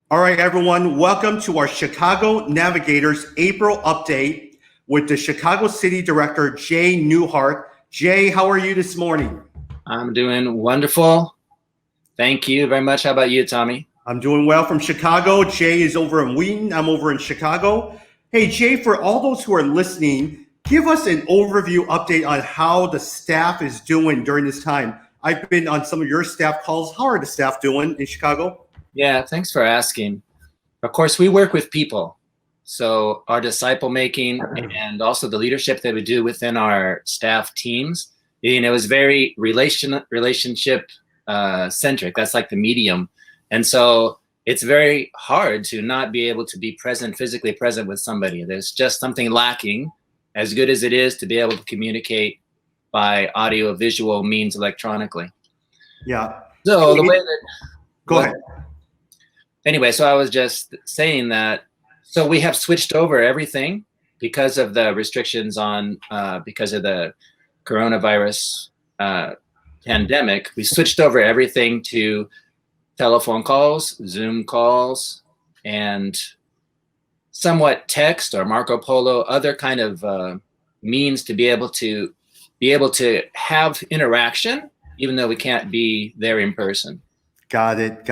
All right, everyone, welcome to our Chicago Navigators April update with the Chicago City Director, Jay Neuharth. Jay, how are you this morning? I'm doing wonderful. Thank you very much. How about you, Tommy? I'm doing well from Chicago. Jay is over in Wheaton. I'm over in Chicago. Hey, Jay, for all those who are listening, give us an overview update on how the staff is doing during this time. I've been on some of your staff calls. How are the staff doing in Chicago? Yeah, thanks for asking. Of course, we work with people. So our disciple making and also the leadership that we do within our staff teams, is very relationship centric. That's like the medium. And so it's very hard to not be able to be present, physically present with somebody. There's just something lacking, as good as it is to be able to communicate by audio visual means electronically. Yeah. So the way that Go ahead. Anyway, so I was just saying that, so we have switched over everything because of the restrictions on, because of the coronavirus pandemic. We switched over everything to telephone calls, Zoom calls, and somewhat text or Marco Polo, other kind of means to be able to have interaction, even though we can't be there in person. Got it.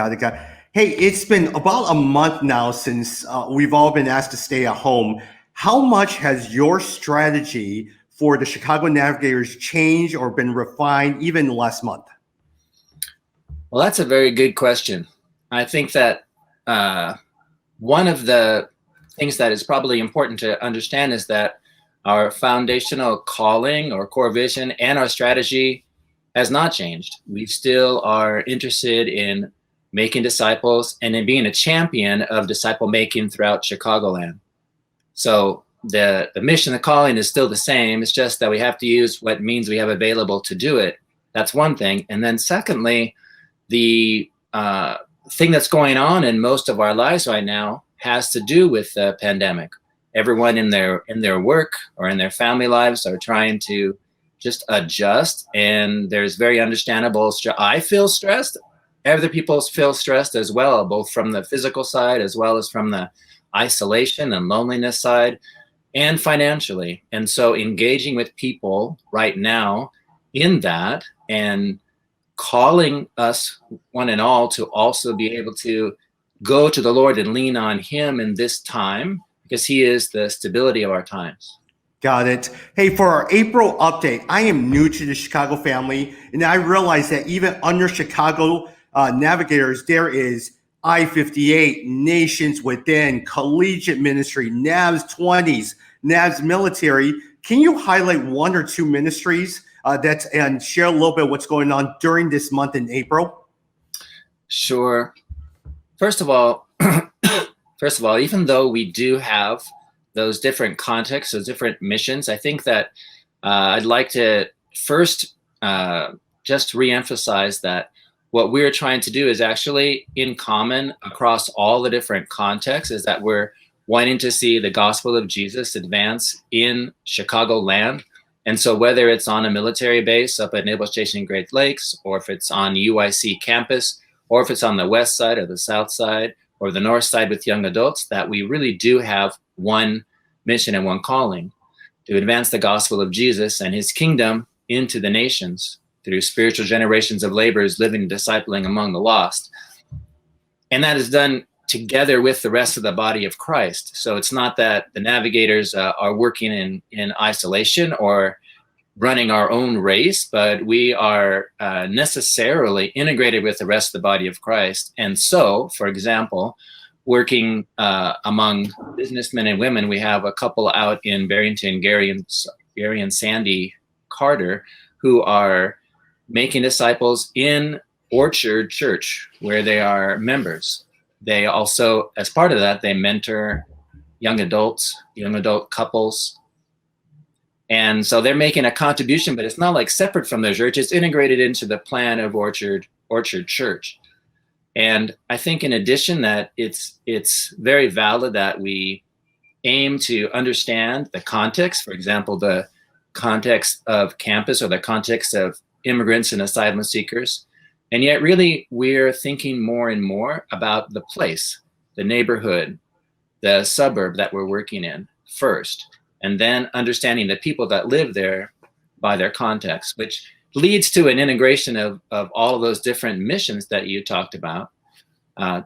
Hey, it's been about a month now since we've all been asked to stay at home. How much has your strategy for the Chicago Navigators changed or been refined even last month? Well, that's a very good question. I think that one of the things that is probably important to understand is that our foundational calling or core vision and our strategy has not changed. We still are interested in making disciples and in being a champion of disciple making throughout Chicagoland. So the mission, the calling is still the same. It's just that we have to use what means we have available to do it. That's one thing. And then secondly, the thing that's going on in most of our lives right now has to do with the pandemic. Everyone in their work or in their family lives are trying to just adjust, and there's very understandable. I feel stressed. Other people feel stressed as well, both from the physical side as well as from the isolation and loneliness side, and financially. And so engaging with people right now in that and calling us one and all to also be able to go to the Lord and lean on Him in this time, because He is the stability of our times. Got it. Hey, for our April update, I am new to the Chicago family, and I realize that even under Chicago Navigators, there is I-58, Nations Within, Collegiate Ministry, NAVS 20s, NAVS Military. Can you highlight one or two ministries and share a little bit of what's going on during this month in April? Sure. First of all, even though we do have those different contexts, those different missions, I think that I'd like to first just reemphasize that what we're trying to do is actually in common across all the different contexts, is that we're wanting to see the gospel of Jesus advance in Chicagoland. And so whether it's on a military base up at Naval Station Great Lakes, or if it's on UIC campus, or if it's on the west side or the south side or the north side with young adults, that we really do have one mission and one calling to advance the gospel of Jesus and His kingdom into the nations through spiritual generations of laborers living and discipling among the lost. And that is done together with the rest of the body of Christ. So it's not that the Navigators are working in isolation or running our own race, but we are necessarily integrated with the rest of the body of Christ. And so, for example, working among businessmen and women, we have a couple out in Barrington, Gary and Sandy Carter, who are making disciples in Orchard Church, where they are members. They also, as part of that, they mentor young adult couples. And so they're making a contribution, but it's not like separate from the church. It's integrated into the plan of Orchard Church. And I think in addition that it's very valid that we aim to understand the context, for example, the context of campus or the context of immigrants and asylum seekers. And yet really we're thinking more and more about the place. the neighborhood, the suburb that we're working in first, and then understanding the people that live there by their context, which leads to an integration of all of those different missions that you talked about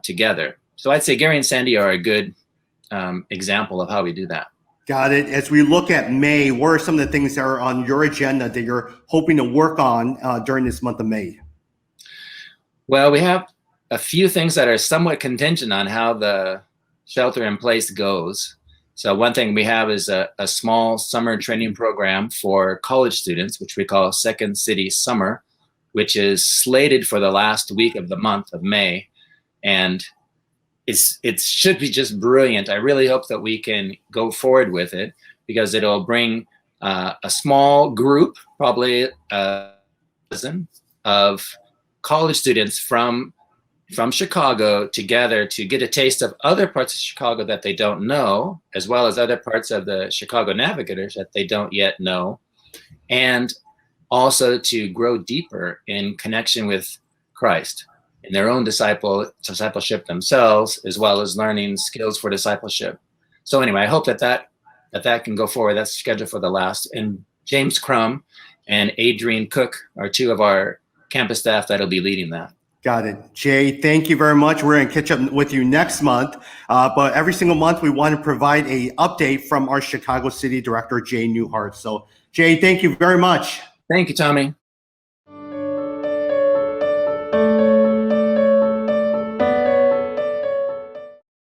together. So I'd say Gary and Sandy are a good example of how we do that. Got it. As we look at May, what are some of the things that are on your agenda that you're hoping to work on during this month of May? Well, we have a few things that are somewhat contingent on how the shelter in place goes. So one thing we have is a small summer training program for college students, which we call Second City Summer, which is slated for the last week of the month of May. And it should be just brilliant. I really hope that we can go forward with it, because it'll bring a small group, probably a dozen, of college students from Chicago together to get a taste of other parts of Chicago that they don't know, as well as other parts of the Chicago Navigators that they don't yet know, and also to grow deeper in connection with Christ in their own discipleship themselves, as well as learning skills for discipleship. So anyway, I hope that can go forward. That's scheduled for the last. And James Crum and Adrian Cook are two of our campus staff that'll be leading that. Got it. Jay, thank you very much. We're going to catch up with you next month. But every single month, we want to provide a update from our Chicago City Director, Jay Neuharth. So, Jay, thank you very much. Thank you, Tommy.